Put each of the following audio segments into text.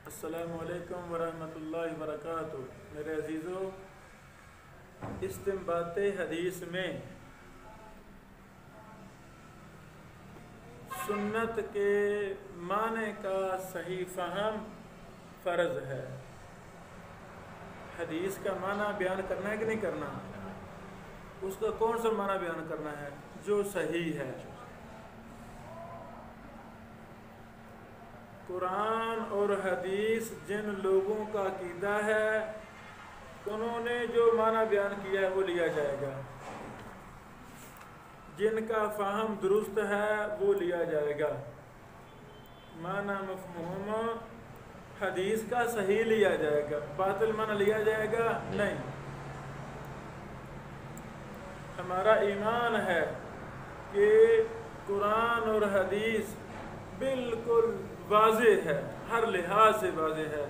السلام علیکم ورحمۃ اللہ وبرکاتہ۔ میرے عزیزو، استنباط حدیث میں سنت کے معنی کا صحیح فہم فرض ہے۔ حدیث کا معنی بیان کرنا ہے کہ نہیں کرنا؟ اس کا کون سا معنی بیان کرنا ہے؟ جو صحیح ہے۔ قرآن اور حدیث جن لوگوں کا عقیدہ ہے انہوں نے جو معنی بیان کیا ہے وہ لیا جائے گا، جن کا فہم درست ہے وہ لیا جائے گا۔ معنی مفہوم حدیث کا صحیح لیا جائے گا، باطل معنی لیا جائے گا نہیں۔ ہمارا ایمان ہے کہ قرآن اور حدیث بالکل واضح ہے، ہر لحاظ سے واضح ہے۔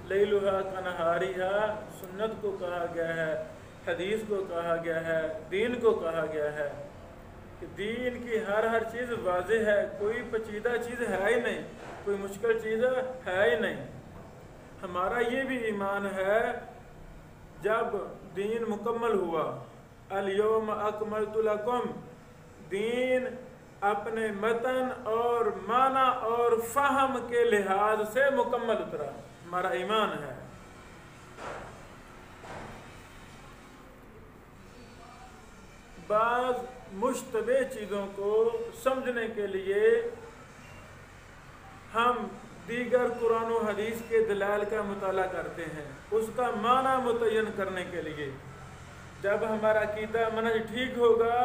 لیلھا کنہاریھا سنت کو کہا گیا ہے، حدیث کو کہا گیا ہے، دین کو کہا گیا ہے کہ دین کی ہر چیز واضح ہے، کوئی پیچیدہ چیز ہے ہی نہیں، کوئی مشکل چیز ہے ہی نہیں۔ ہمارا یہ بھی ایمان ہے جب دین مکمل ہوا، الیوم اکملت لکم، دین اپنے متن اور معنی اور فہم کے لحاظ سے مکمل اترا، ہمارا ایمان ہے۔ بعض مشتبہ چیزوں کو سمجھنے کے لیے ہم دیگر قرآن و حدیث کے دلائل کا مطالعہ کرتے ہیں، اس کا معنی متعین کرنے کے لیے۔ جب ہمارا عقیدہ منہج ٹھیک ہوگا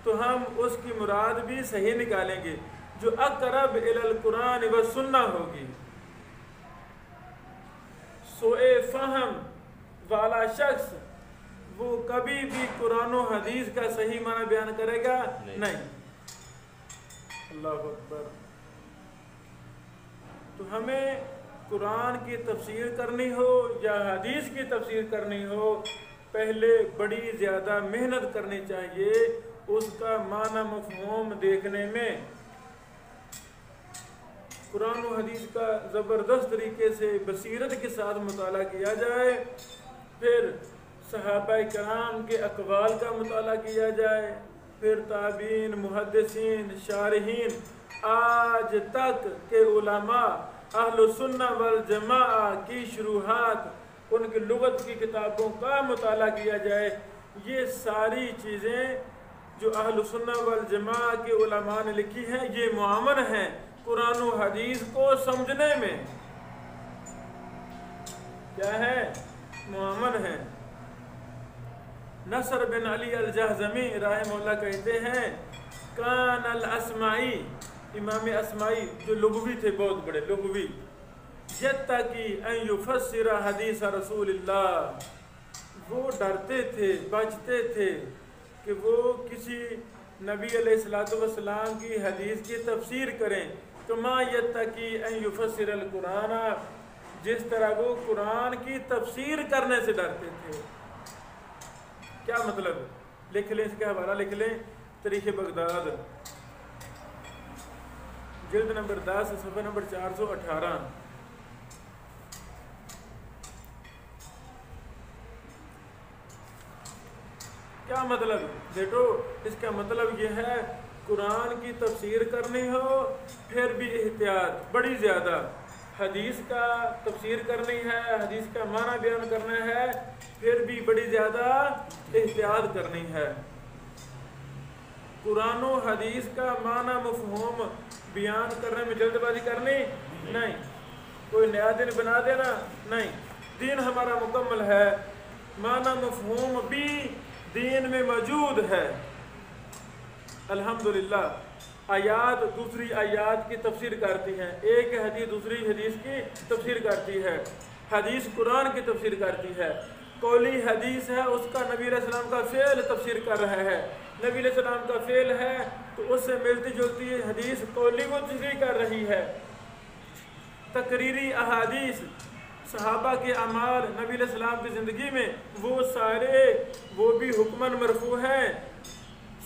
تو ہم اس کی مراد بھی صحیح نکالیں گے، جو اقرب الی القرآن و سنہ ہوگی۔ سوء فہم والا شخص وہ کبھی بھی قرآن و حدیث کا صحیح معنی بیان کرے گا نہیں۔ اللہ اکبر۔ تو ہمیں قرآن کی تفسیر کرنی ہو یا حدیث کی تفسیر کرنی ہو، پہلے بڑی زیادہ محنت کرنی چاہیے، اس کا معنی مفہوم دیکھنے میں۔ قرآن و حدیث کا زبردست طریقے سے بصیرت کے ساتھ مطالعہ کیا جائے، پھر صحابہ کرام کے اقوال کا مطالعہ کیا جائے، پھر تابعین، محدثین، شارحین، آج تک کے علماء اہل سنہ والجماعہ کی شروحات، ان کی لغت کی کتابوں کا مطالعہ کیا جائے۔ یہ ساری چیزیں جو اہل سنہ والجماعہ کے علماء نے لکھی ہیں، یہ معاون ہیں قرآن و حدیث کو سمجھنے میں۔ کیا ہے؟ معاون ہیں۔ نصر بن علی الجہضمی رحمہ اللہ کہتے ہیں، کان الاسمعی، امام اسمعی جو لغوی تھے، بہت بڑے لغوی، یتقی ان یفسر حدیث رسول اللہ، وہ ڈرتے تھے، بچتے تھے کہ وہ کسی نبی علیہ السلام کی حدیث کی تفسیر کریں، کما یتقی ان یفسر القرآن، جس طرح وہ قرآن کی تفسیر کرنے سے ڈرتے تھے۔ کیا مطلب؟ لکھ لیں، اس کا حوالہ لکھ لیں، تاریخ بغداد جلد نمبر 10 صفحہ نمبر 418۔ کیا مطلب؟ بیٹو، اس کا مطلب یہ ہے قرآن کی تفسیر کرنی ہو پھر بھی احتیاط بڑی زیادہ، حدیث کا تفسیر کرنی ہے، حدیث کا معنی بیان کرنا ہے، پھر بھی بڑی زیادہ احتیاط کرنی ہے۔ قرآن و حدیث کا معنی مفہوم بیان کرنے میں جلد بازی کرنی نہیں، کوئی نیا دن بنا دینا نہیں۔ دین ہمارا مکمل ہے، معنی مفہوم بھی دین میں موجود ہے۔ الحمدللہ آیات دوسری آیات کی تفسیر کرتی ہیں، ایک حدیث دوسری حدیث کی تفسیر کرتی ہے، حدیث قرآن کی تفسیر کرتی ہے۔ قولی حدیث ہے، اس کا نبی علیہ السلام کا فعل تفسیر کر رہا ہے، نبی علیہ السلام کا فعل ہے تو اس سے ملتی جلتی حدیث قولی کو تشریح کر رہی ہے۔ تقریری احادیث، صحابہ کے اعمال نبی علیہ السلام کی زندگی میں، وہ سارے وہ بھی حکماً مرفوع ہیں۔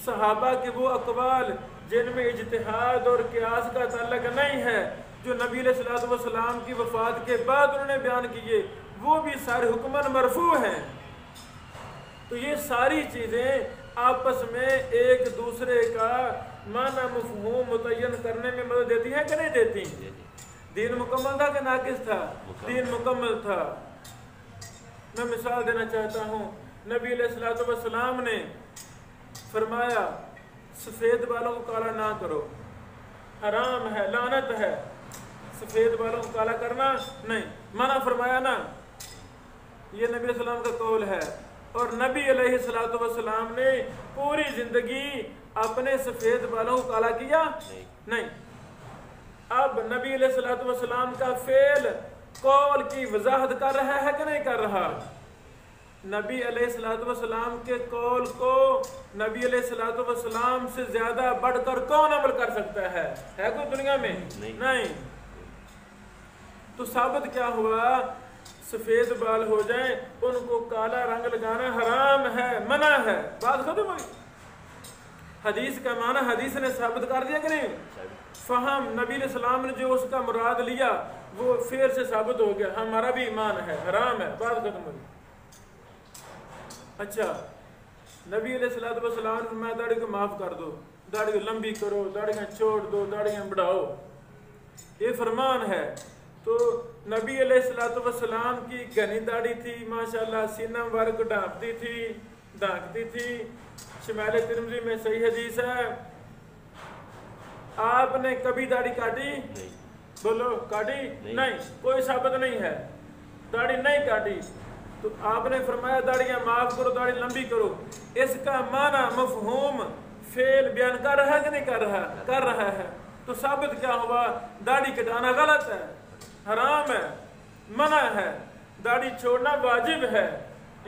صحابہ کے وہ اقوال جن میں اجتہاد اور قیاس کا تعلق نہیں ہے، جو نبی علیہ الصلوۃ والسلام کی وفات کے بعد انہوں نے بیان کیے وہ بھی سارے حکماً مرفوع ہیں۔ تو یہ ساری چیزیں آپس میں ایک دوسرے کا معنی مفہوم متعین کرنے میں مدد دیتی ہیں کہ نہیں دیتی؟ دین مکمل تھا کہ ناقص تھا؟ دین مکمل تھا۔ میں مثال دینا چاہتا ہوں، نبی علیہ الصلوۃ والسلام نے فرمایا سفید بالوں کو کالا نہ کرو، حرام ہے، لعنت ہے، سفید بالوں کو کالا کرنا نہیں، منع فرمایا نا، یہ نبی علیہ السلام کا قول ہے۔ اور نبی علیہ الصلوۃ والسلام نے پوری زندگی اپنے سفید بالوں کو کالا کیا نہیں۔ اب نبی علیہ الصلوۃ والسلام کا فعل قول کی وضاحت کر رہا ہے کہ نہیں کر رہا؟ نبی علیہ الصلوۃ والسلام کے قول کو نبی علیہ الصلوۃ والسلام سے زیادہ بڑھ کر کون عمل کر سکتا ہے کوئی دنیا میں؟ نہیں۔ تو ثابت کیا ہوا؟ سفید بال ہو جائیں ان کو کالا رنگ لگانا حرام ہے، منع ہے، بات ختم ہوئی۔ حدیث کا معنی حدیث نے ثابت کر دیا کہ نہیں؟ فہم نبی علیہ السلام نے جو اس کا مراد لیا وہ فعل سے ثابت ہو گیا، ہمارا بھی ایمان ہے، حرام ہے، بات ختم ہوئی۔ اچھا، نبی علیہ الصلوۃ والسلام نے فرمایا داڑھی کو معاف کر دو، داڑھی کو لمبی کرو، داڑیاں چھوڑ دو، داڑیاں بڑھاؤ، یہ فرمان ہے۔ تو نبی علیہ الصلوۃ والسلام کی گھنی داڑھی تھی، ماشاءاللہ سینہ مبارک کو ڈھانکتی تھی، شمال ترمذی میں صحیح حدیث ہے۔ آپ نے کبھی داڑھی کاٹی؟ بولو، کاٹی؟ نہیں، کوئی ثابت نہیں ہے، داڑھی نہیں کاٹی۔ تو آپ نے فرمایا داڑیاں معاف کرو، داڑھی لمبی کرو، اس کا معنی مفہوم فعل بیان کر رہا ہے کہ نہیں کر رہا؟ کر رہا ہے۔ تو ثابت کیا ہوا؟ داڑھی کٹانا غلط ہے، حرام ہے، منع ہے، داڑھی چھوڑنا واجب ہے۔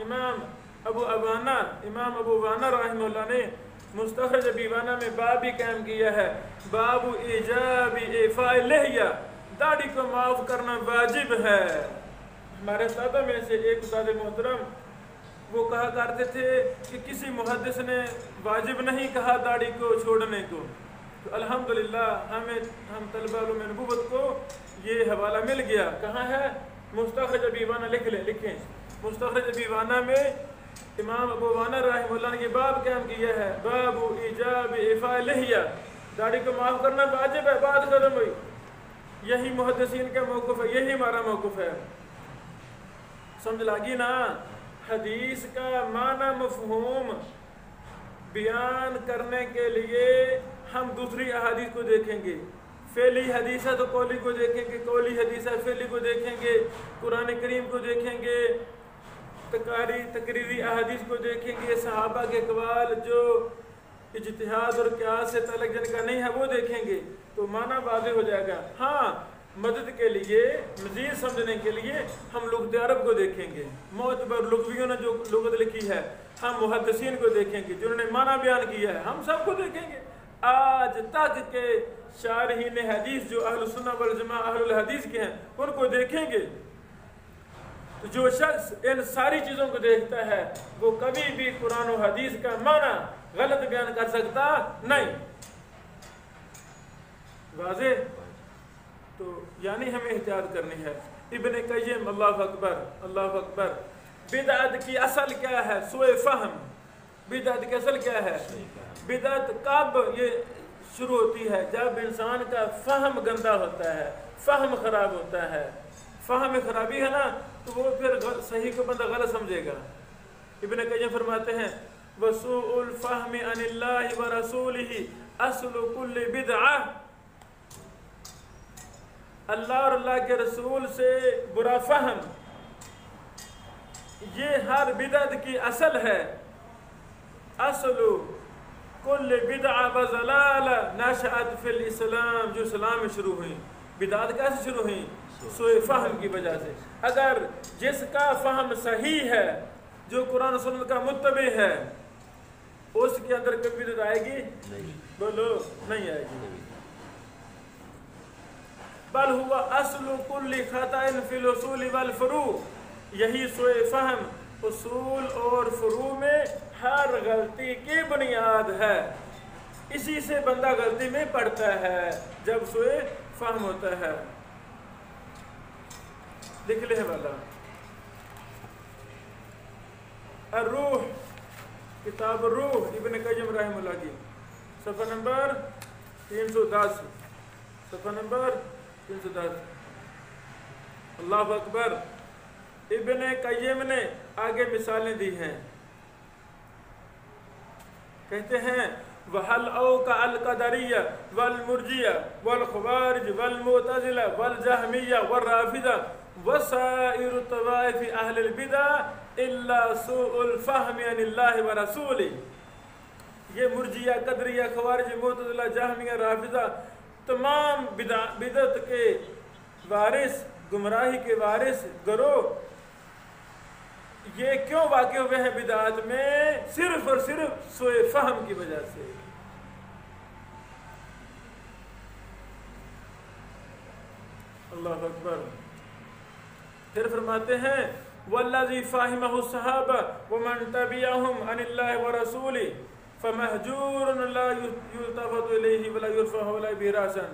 امام ابو عوانہ رحمہ اللہ نے مستخرج ابی عوانہ میں باب بھی قائم کیا ہے، باب ایجاب اعفاء اللحیہ، داڑھی کو معاف کرنا واجب ہے۔ ہمارے سادہ میں سے ایک استاد محترم وہ کہا کرتے تھے کہ کسی محدث نے واجب نہیں کہا داڑھی کو چھوڑنے کو۔ تو الحمدللہ ہم طلبہ علوم نبوت کو یہ حوالہ مل گیا، کہاں ہے؟ مستخرج ابی عوانہ، لکھیں مستخرج ابی عوانہ میں امام ابو عوانہ رحمہ اللہ نے یہ باب قائم کیا ہے، باب ایجاب اعفاء اللحیہ، داڑھی کو معاف کرنا واجب ہے، بات ختم ہوئی۔ یہی محدثین کا موقف ہے، یہی ہمارا موقف ہے، سمجھ لگی نا؟ حدیث کا معنی مفہوم بیان کرنے کے لیے ہم دوسری احادیث کو دیکھیں گے، فعلی حدیث ہے تو قولی کو دیکھیں گے، قولی حدیث ہے فعلی کو دیکھیں گے، قرآن کریم کو دیکھیں گے، تقریری احادیث کو دیکھیں گے، صحابہ کے اقوال جو اجتہاد اور قیاس سے تعلق جن کا نہیں ہے وہ دیکھیں گے، تو معنی واضح ہو جائے گا۔ ہاں، مدد کے لیے، مزید سمجھنے کے لیے ہم لغت عرب کو دیکھیں گے، معتبر لغویوں نے جو لغت لکھی ہے، ہم محدثین کو دیکھیں گے جنہوں نے معنی بیان کیا ہے، ہم سب کو دیکھیں گے۔ آج تک کے شارحین حدیث جو اہل سنہ والجماعہ اہل الحدیث کے ہیں ان کو دیکھیں گے۔ تو جو شخص ان ساری چیزوں کو دیکھتا ہے وہ کبھی بھی قرآن و حدیث کا معنی غلط بیان کر سکتا نہیں۔ واضح؟ تو یعنی ہمیں احتیاط کرنی ہے۔ ابن قیم، اللہ اکبر اللہ اکبر، بدعت کی اصل کیا ہے؟ سوء فہم۔ بدعت کی اصل کیا ہے؟ بدعت کب یہ شروع ہوتی ہے؟ جب انسان کا فہم گندا ہوتا ہے، فہم خراب ہوتا ہے۔ فہم میں خرابی ہے نا تو وہ پھر صحیح کو بندہ غلط سمجھے گا۔ ابن قیم فرماتے ہیں وسوء الفہم عن اللہ ورسولہ اصل کل بدعہ، اللہ اور اللہ کے رسول سے برا فہم یہ ہر بدعت کی اصل ہے۔ اصل کل بدعہ وضلالہ نشأت فی الاسلام، جو اسلام میں شروع ہوئی۔ بدعت کیسے شروع ہوئی؟ سوء فہم کی وجہ سے۔ اگر جس کا فہم صحیح ہے، جو قرآن و سنت کا متبع ہے، اس کے اندر کبھی بدعت آئے گی؟ نہیں، بولو، نہیں آئے گی۔ بل ہوا اصل کل خطأ فی الاصول والفروع، یہی سوء فہم اصول اور فروع میں ہر غلطی کی بنیاد ہے۔ اسی سے بندہ غلطی میں پڑتا ہے جب سوء فہم ہوتا ہے. لکھ لے والا الروح، کتاب الروح ابن قیم رحمہ اللہ کی، صفحہ نمبر 310، صفحہ نمبر 310. اللہ اکبر. ابن قیم نے آگے مثالیں دی ہیں، کہتے ہیں وَحَلْ أَوْقَعَ الْقَدَرِيَّةُ وَالْمُرْجِيَةُ وَالْخَوَارِجُ وَالْمُعْتَزِلَةُ وَالْجَهْمِيَّةُ وَالرَّافِضَةُ وَسَائِرُ طَوَائِفِ أَهْلِ الْبِدْعَةِ إِلَّا سُوءُ الْفَهْمِ عَنِ اللَّهِ وَرَسُولِهِ. یہ مرجیہ، قدریہ، خوارج، معتزلہ، جہمیہ، رافضہ تمام بدعت کے وارث، گمراہی کے وارث گروہ یہ کیوں واقع ہوئے ہیں بدعات میں؟ صرف اور صرف سوء فہم کی وجہ سے. اللہ اکبر. پھر فرماتے ہیں والذی فاہمہ الصحابہ ومن تبعہم عن اللہ ورسولہ فمہجور لا یلتفت الیہ ولا یرفع علیہ بہ راسا.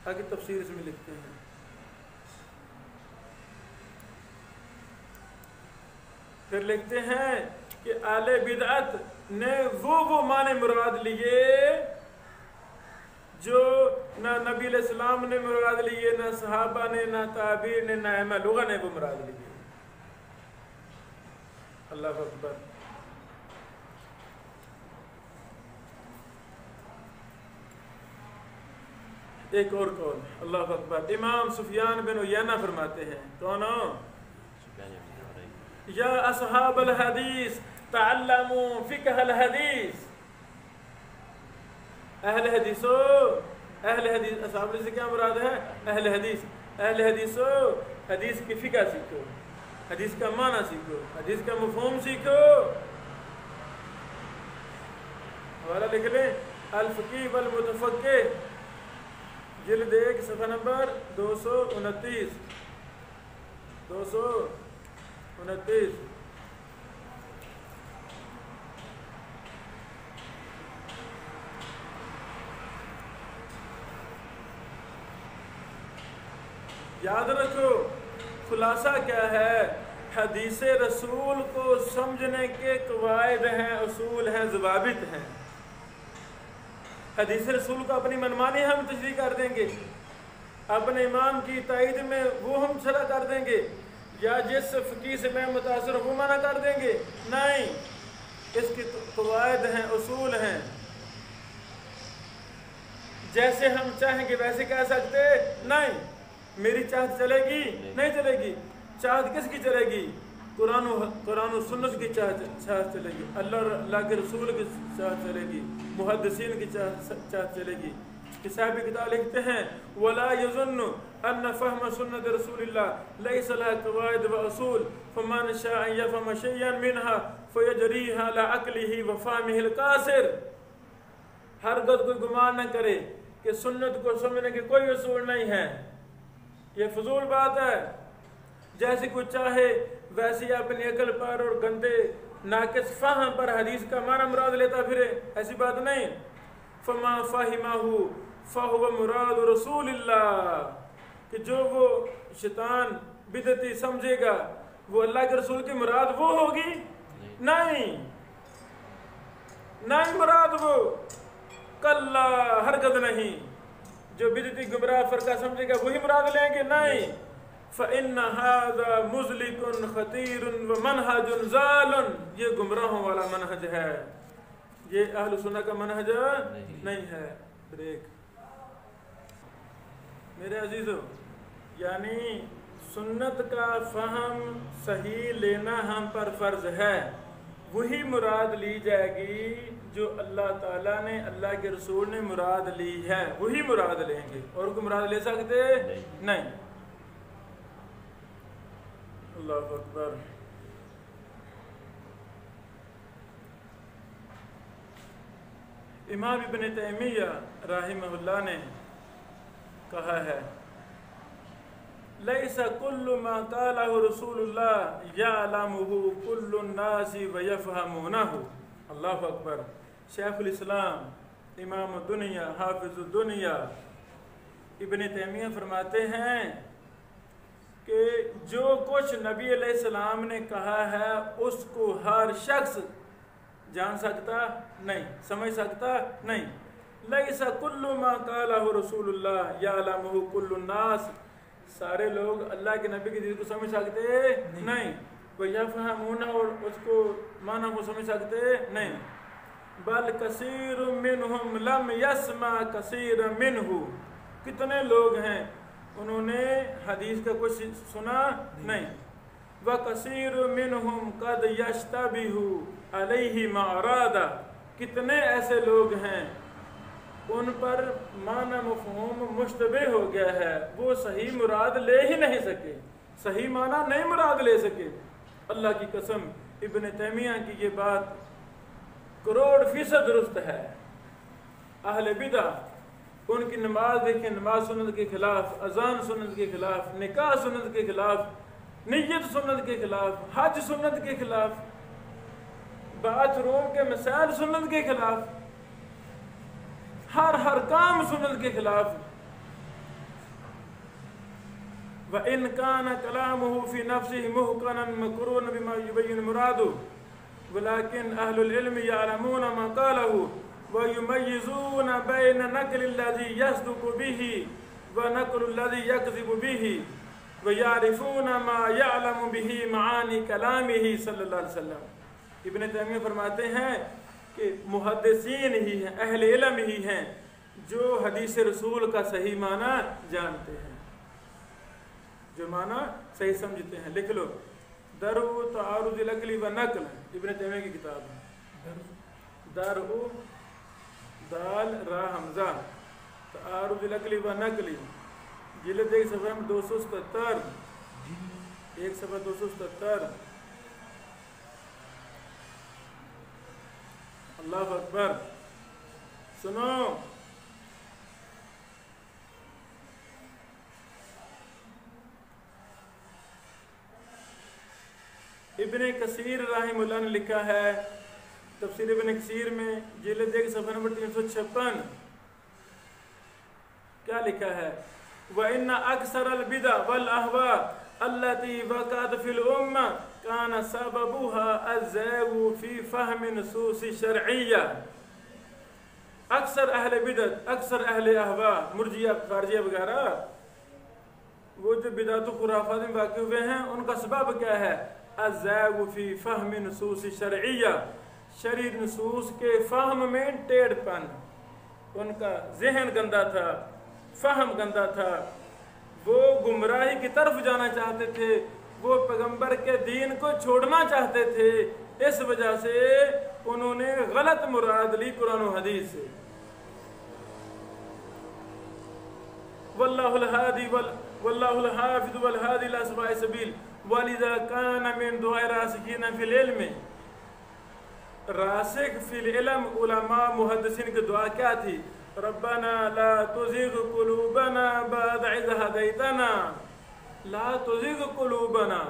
آگے تفسیر اس میں لکھتے ہیں پھر لکھتے ہیں کہ اہل بدعت نے وہ معنی مراد لیے جو نہ نبی علیہ السلام نے مراد لیے، نہ صحابہ نے، نہ تابعین نے، نہ ائمہ لغہ نے وہ مراد لیے. اللہ اکبر. ایک اور قول، اللہ اکبر. امام سفیان بن عیینہ فرماتے ہیں، کون ہو؟ یا اصحاب الحدیث تعلموا فقہ الحدیث. اہل حدیثو، اہل حدیث، اصحاب سے کیا مراد ہے؟ اہل حدیث. اہل حدیثو حدیث کی فقہ سیکھو، حدیث کا معنی سیکھو، حدیث کا مفہوم سیکھو. حوالہ لکھ لیں الفقیہ والمتفقہ، جلد 1 صفحہ نمبر 229. 229. یاد رکھو خلاصہ کیا ہے؟ حدیث رسول کو سمجھنے کے قواعد ہیں، اصول ہیں، ضوابط ہیں. حدیث رسول کو اپنی منمانی ہم تشریح کر دیں گے، اپنے امام کی تائید میں وہ ہم شرح کر دیں گے، یا جس فقیہ سے میں متاثر ہوں وہ منع کر دیں گے؟ نہیں، اس کی قواعد ہیں، اصول ہیں. جیسے ہم چاہیں گے ویسے کہہ سکتے نہیں. میری چاہت چلے گی؟ نہیں چلے گی. چاہت کس کی چلے گی؟ قرآن و سنت کی چاہت چلے گی، اللہ کے رسول کی چاہت چلے گی، محدثین کی چاہت چلے گی. صاحب کتاب لکھتے ہیں وَلَا يَظُنُّ أَنَّ فَهْمَ سُنَّةِ رَسُولِ اللَّهِ لَيْسَ لَهَا قَوَاعِدُ وَأُصُولٌ فَمَنْ شَاءَ أَن يَفْهَمَ شَيْئًا مِنْهَا فَيَجْرِيهَا عَلَىٰ عَقْلِهِ وَفَهْمِهِ الْقَاصِرِ. ہرگز کوئی گمان نہ کرے کہ سنت کو سمجھنے کے کوئی اصول نہیں ہے، یہ فضول بات ہے. جیسے کوئی چاہے ویسے اپنی عقل پر اور گندے ناقص فہم پر حدیث کا معنی مراد لیتا پھرے، ایسی بات نہیں. فَمَا فَهِمَهُ فَهُوَ مُرَادُ رَسُولِ اللَّهِ، کہ جو وہ شیطان بدعتی سمجھے گا وہ اللہ کے رسول کی مراد وہ ہوگی؟ نہیں، نہیں مراد وہ، کلا ہرگز نہیں. جو بدعتی گمراہ فرقہ سمجھے گا وہی مراد لیں گے؟ نہیں. فَإِنَّ هَذَا مُزْلِقٌ خَطِيرٌ وَمَنْهَجٌ ضَالٌ، یہ گمراہوں والا منہج ہے، یہ اہل سنت کا منہج نہیں ہے. بریک. میرے عزیزو، یعنی سنت کا فہم صحیح لینا ہم پر فرض ہے. وہی مراد لی جائے گی جو اللہ تعالیٰ نے، اللہ کے رسول نے مراد لی ہے، وہی مراد لیں گے. اور کوئی مراد لے سکتے نہیں. اللہ اکبر. امام ابن تیمیہ رحمہ اللہ نے کہا ہے لیس کل ما قالہ رسول اللہ یعلمہ کل الناس ویفہمونہ. اللہ اکبر. شیخ الاسلام، امام الدنیا، حافظ الدنیا، ابن تیمیہ فرماتے ہیں کہ جو کچھ نبی علیہ السلام نے کہا ہے اس کو ہر شخص جان سکتا نہیں، سمجھ سکتا نہیں. لیس کل ما قالہ رسول اللہ یعلمہ کل الناس، سارے لوگ اللہ کے نبی کی چیز کو سمجھ سکتے نہیں. وَيَفْهَمُونَ، اور اس کو معنی کو سمجھ سکتے نہیں. بل کثیر منہم لم یسمع کثیر منہ، کتنے لوگ ہیں انہوں نے حدیث کا کچھ سنا نہیں. وَكَثِيرٌ مِّنْهُمْ قَدْ يَشْتَبِهُ عَلَيْهِ مَا أَرَادَ، کتنے ایسے لوگ ہیں ان پر معنی مفہوم مشتبہ ہو گیا ہے، وہ صحیح مراد لے ہی نہیں سکے، صحیح معنی نہیں مراد لے سکے. اللہ کی قسم ابن تیمیہ کی یہ بات کروڑ% درست ہے. اہل بدع ان کی نماز دیکھیں، نماز سنت کے خلاف، اذان سنت کے خلاف، نکاح سنت کے خلاف، نیت سنت کے خلاف، حج سنت کے خلاف، باتھ روم کے مسائل سنت کے خلاف، ہر کام سنت کے خلاف. وَإِنْ كَانَ كَلَامُهُ فِي نَفْسِهِ مُحْكَمًا مَقْرُونًا بِمَا يُبَيِّنُ مُرَادُهُ وَلَكِنْ أَهْلُ الْعِلْمِ يَعْلَمُونَ مَا قَالَهُ وَيُمَيِّزُونَ بَيْنَ نَقْلِ الَّذِي يَصْدُقُ بِهِ وَنَقْلِ الَّذِي يَكْذِبُ بِهِ وَيَعْرِفُونَ مَا يَعْلَمُ بِهِ مَعَانِي كَلَامِهِ صلی اللہ علیہ وسلم. ابن تیمیہ فرماتے ہیں کہ محدثین ہی ہیں، اہل علم ہی ہیں جو حدیث رسول کا صحیح معنی جانتے ہیں، جو معنی صحیح سمجھتے ہیں. لکھ لو، درء تعارض العقل و نقل، ابن تیمیہ کی کتاب ہے. درء دال را حمزہ تعارض العقل و نقل، جلد 1 صفحہ 277، 1 صفحہ 277. اللہ اکبر. سنو، ابن کثیر رحمہ اللہ نے لکھا ہے تفسیر ابن کثیر میں جلد 1 صفحہ نمبر 356، کیا لکھا ہے؟ وَإِنَّ أَكْثَرَ الْبِدَعِ وَالْأَهْوَاءِ الَّتِي وَقَعَتْ فِي الْأُمَّةِ كَانَ سَبَبُهَا الزَّيْغُ فِي فَهْمِ نُصُوصِ شَرْعِيَّةٍ. اکثر اہل بدعت، اکثر اہل اہواء، مرجئہ، خارجیہ وغیرہ، وہ جو بدعت و خرافات میں واقع ہوئے ہیں ان کا سبب کیا ہے؟ الزَّيْغُ فِي فَهْمِ نُصُوصِ شَرْعِيَّةٍ، شرعی نصوص کے فہم میں ٹیڑھ پن. ان کا ذہن گندا تھا، فہم گندا تھا، وہ گمراہی کی طرف جانا چاہتے تھے، وہ پیغمبر کے دین کو چھوڑنا چاہتے تھے. اس وجہ سے انہوں نے غلط مراد لی قرآن و حدیث سے. واللہ الحادی واللہ الحافظ والحادی الی سواء السبیل ولذا کان من دعاء راسخین فی العلم. راسخ فی العلم علماء محدثین کی دعا کیا تھی؟ ربنا لا تزغ قلوبنا بعد اذ ہدیتنا. لا تزغ قلوبنا،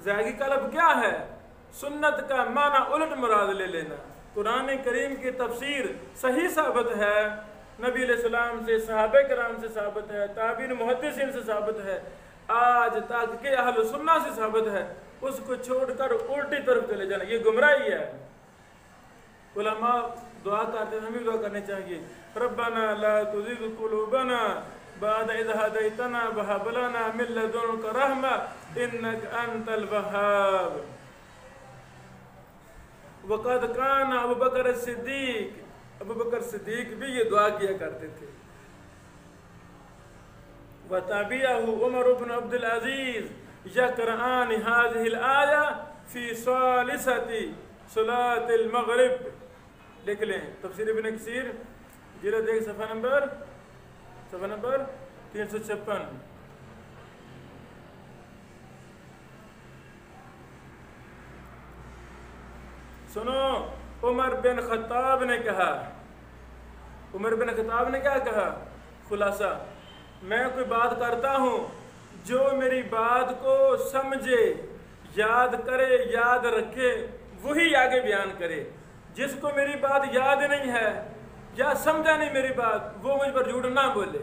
زیغی قلب کیا ہے؟ سنت کا معنی الٹ مراد لے لینا. قرآن کریم کی تفسیر صحیح ثابت ہے، نبی علیہ السلام سے، صحابہ کرام سے ثابت ہے، تابعین محدثین سے ثابت ہے، آج تک کہ اہل سنہ سے ثابت ہے. اس کو چھوڑ کر الٹی طرف چلے جانا یہ گمراہی ہے. علماء دعا کرتے ہیں، ہمیں دعا کرنی چاہیے. ربنا لا تزغ قلوبنا بعد اذ ہدیتنا وہب لنا من لدنک رحمہ انک انت الوہاب. وقد کان ابو بکر الصدیق، ابو بکر صدیق بھی یہ دعا کیا کرتے تھے. وتابعہ عمر بن عبد العزیز یقرآن هذه الآیہ فی ثالثۃ صلاۃ المغرب. لکھ لیں تفسیر ابن کثیر جلد 1 صفحہ نمبر 356. سنو، عمر بن خطاب نے کہا، عمر بن خطاب نے کیا کہا؟ خلاصہ، میں کوئی بات کرتا ہوں، جو میری بات کو سمجھے، یاد کرے، یاد رکھے، وہی آگے بیان کرے. جس کو میری بات یاد نہیں ہے یا سمجھا نہیں میری بات، وہ مجھ پر جھوٹ نہ بولے.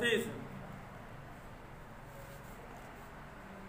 30।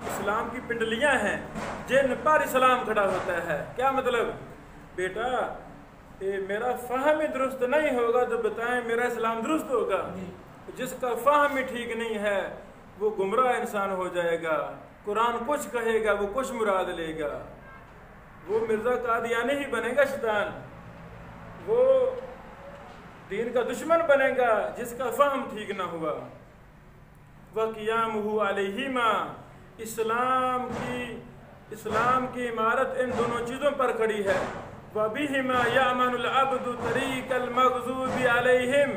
اسلام کی پنڈلیاں ہیں جن پر اسلام کھڑا ہوتا ہے۔ کیا مطلب؟ بیٹا میرا فہم ہی درست نہیں ہوگا تو بتائیں میرا اسلام درست ہوگا؟ جس کا فہم ہی ٹھیک نہیں ہے وہ گمراہ انسان ہو جائے گا، قرآن کچھ کہے گا وہ کچھ مراد لے گا، وہ مرزا قادیانی ہی بنے گا شیطان، وہ دین کا دشمن بنے گا جس کا فہم ٹھیک نہ ہوا۔ وَقِيَامُهُ عَلَيْهِمَا، اسلام کی عمارت ان دونوں چیزوں پر کھڑی ہے۔ وَبِهِمَا يَأْمَنُ الْعَبْدُ طَرِيقَ الْمَغْضُوبِ عَلَيْهِمْ،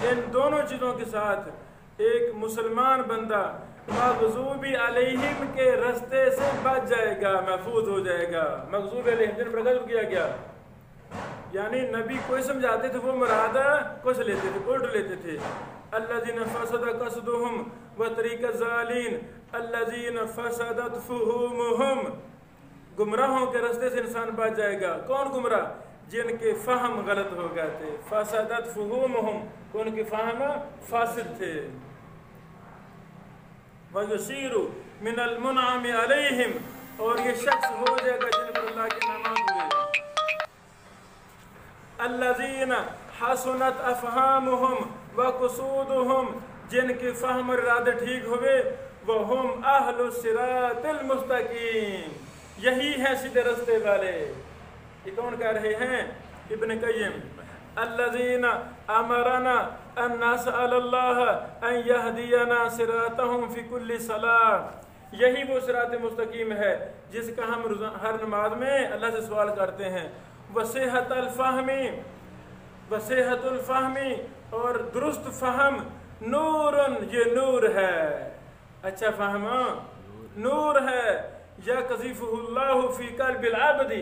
ان دونوں چیزوں کے ساتھ ایک مسلمان بندہ مغضوبی علیہم کے رستے سے بچ جائے گا، محفوظ ہو جائے گا۔ مغضوب علیہم جن پر غضب کیا گیا، یعنی نبی کوئی سمجھاتے تھے وہ مراد کچھ لیتے تھے، الٹ لیتے تھے۔ الذین فسد قصدہم وطریق الضالین الذین فسدت فہومہم، گمراہوں کے رستے سے انسان بچ جائے گا۔ کون گمراہ؟ جن کے فہم غلط ہو گئے تھے۔ فسدت فہومہم، ان کے فہم فاسد تھے۔ وَيُصِيرُ مِنَ الْمُنْعَمِ عَلَيْهِمْ، اور یہ شخص ہو جائے گا جن پر اللہ کے انعامات ہوئے۔ الَّذِينَ حَسُنَتْ أَفْهَامُهُمْ وَقُصُودُهُمْ، جن کے فہم اور ارادے ٹھیک ہوئے۔ وَهُمْ أَهْلُ الصِّرَاطِ الْمُسْتَقِيمِ، یہی ہیں سیدھے رستے والے۔ یہ کون کہہ رہے ہیں؟ ابن قیم۔ الذین امرنا ان نسأل اللہ ان یہدینا صراطہم فی کل صلاۃ، یہی وہ صراط مستقیم ہے جس کا ہم ہر نماز میں اللہ سے سوال کرتے ہیں۔ وصحۃ الفہم، اور درست فہم، نور، یہ نور ہے، اچھا فہم نور ہے۔ یقذفہ اللہ فی قلب العبد،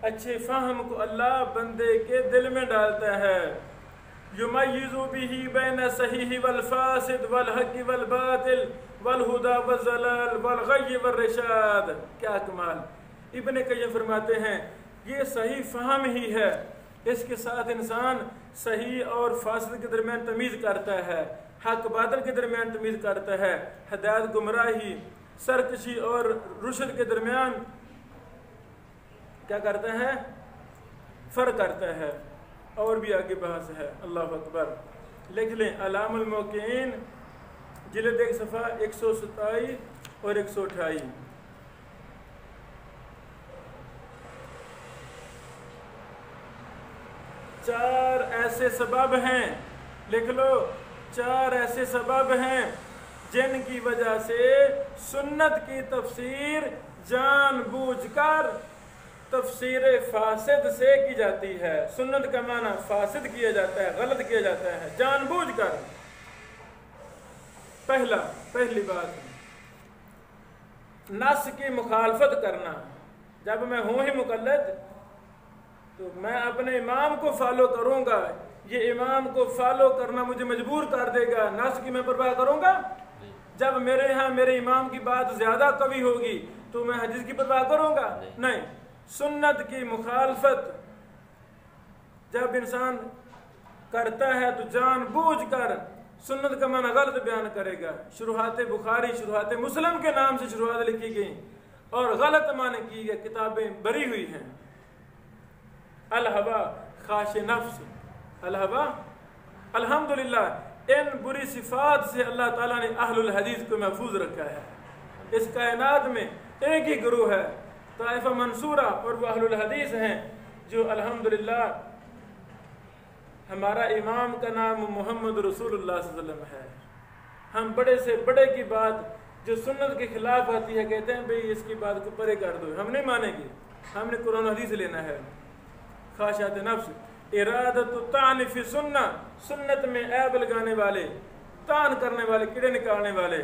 اچھے فہم کو اللہ بندے کے دل میں ڈالتا ہے۔ یمیز بہ بین صحیح والفاسد والحق والباطل والہدی والضلال والغی والرشاد، کیا کمال! ابن قیم فرماتے ہیں یہ صحیح فہم ہی ہے، اس کے ساتھ انسان صحیح اور فاسد کے درمیان تمیز کرتا ہے، حق باطل کے درمیان تمیز کرتا ہے، ہدایت گمراہی، سرکشی اور رشد کے درمیان کیا کرتا ہے؟ فرق کرتا ہے۔ اور بھی آگے بحث ہے، اللہ اکبر۔ لکھ لیں اعلام الموقعین جلد 1 صفحہ 127 اور 128۔ چار ایسے سبب ہیں، لکھ لو، 4 ایسے سبب ہیں جن کی وجہ سے سنت کی تفسیر جان بوجھ کر تفسیر فاسد سے کی جاتی ہے۔ سنت کا معنی فاسد کیا جاتا ہے، غلط کیا جاتا ہے جان بوجھ کر۔ پہلی بات، نص کی مخالفت کرنا۔ جب میں ہوں ہی مقلد تو میں اپنے امام کو فالو کروں گا، یہ امام کو فالو کرنا مجھے مجبور کر دے گا، نص کی میں پرواہ کروں گا؟ جب میرے ہاں میرے امام کی بات زیادہ قوی ہوگی تو میں حدیث کی پرواہ کروں گا؟ نہیں۔ سنت کی مخالفت جب انسان کرتا ہے تو جان بوجھ کر سنت کا معنی غلط بیان کرے گا۔ شروحات بخاری، شروحات مسلم کے نام سے شروحات لکھی گئیں اور غلط معنی کی گئی، کتابیں بری ہوئی ہیں۔ الہوا خواش نفس، الہوا، الحمدللہ ان بری صفات سے اللہ تعالیٰ نے اہل الحدیث کو محفوظ رکھا ہے۔ اس کائنات میں ایک ہی گروہ ہے، طائفہ منصورہ، اور وہ اہل الحدیث ہیں جو الحمدللہ ہمارا امام کا نام محمد رسول اللہ صلی اللہ علیہ وسلم ہے۔ ہم بڑے سے بڑے کی بات جو سنت کے خلاف آتی ہے کہتے ہیں بھئی اس کی بات کو پرے کر دو، ہم نہیں مانیں گے، ہم نے قرآن حدیث لینا ہے۔ خواہشات نفس، ارادت الطعن فی سنہ، سنت میں عیب لگانے والے، طعن کرنے والے، کیڑے نکالنے والے۔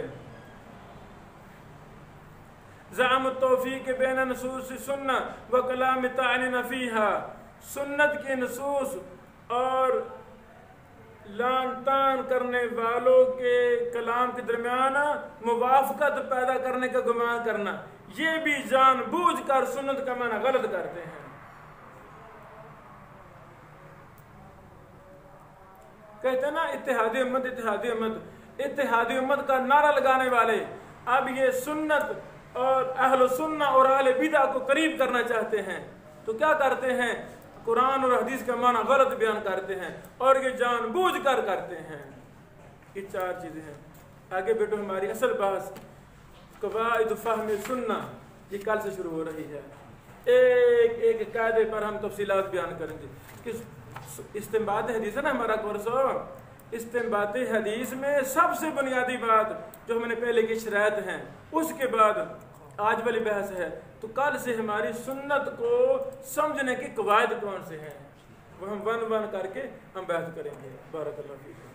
زعم التوفیق بین نصوص سنہ و کلام طاعنین فیہا، سنت کے نصوص اور لان تان کرنے والوں کے کلام کے درمیان موافقت پیدا کرنے کا گمان کرنا، یہ بھی جان بوجھ کر سنت کا معنی غلط کرتے ہیں۔ کہتے ہیں نا اتحادی امت، اتحادی امت، اتحادی امت کا نعرہ لگانے والے اب یہ سنت اور اہل سنہ اور اہل بدع کو قریب کرنا چاہتے ہیں تو کیا کرتے ہیں؟ قرآن اور حدیث کا معنی غلط بیان کرتے ہیں اور یہ جان بوجھ کر کرتے ہیں۔ یہ 4 چیزیں ہیں۔ آگے بیٹو ہماری اصل بحث قواعد فہم سنہ یہ کل سے شروع ہو رہی ہے۔ ایک ایک قاعدے پر ہم تفصیلات بیان کریں گے کہ استنباط حدیث ہے نا ہمارا کورس، استنباط حدیث میں سب سے بنیادی بات جو ہم نے پہلے کی شرائط ہیں، اس کے بعد آج والی بحث ہے۔ تو کل سے ہماری سنت کو سمجھنے کے قواعد کون سے ہیں وہ ہم ون کر کے ہم بحث کریں گے۔ بارک اللہ فیکم۔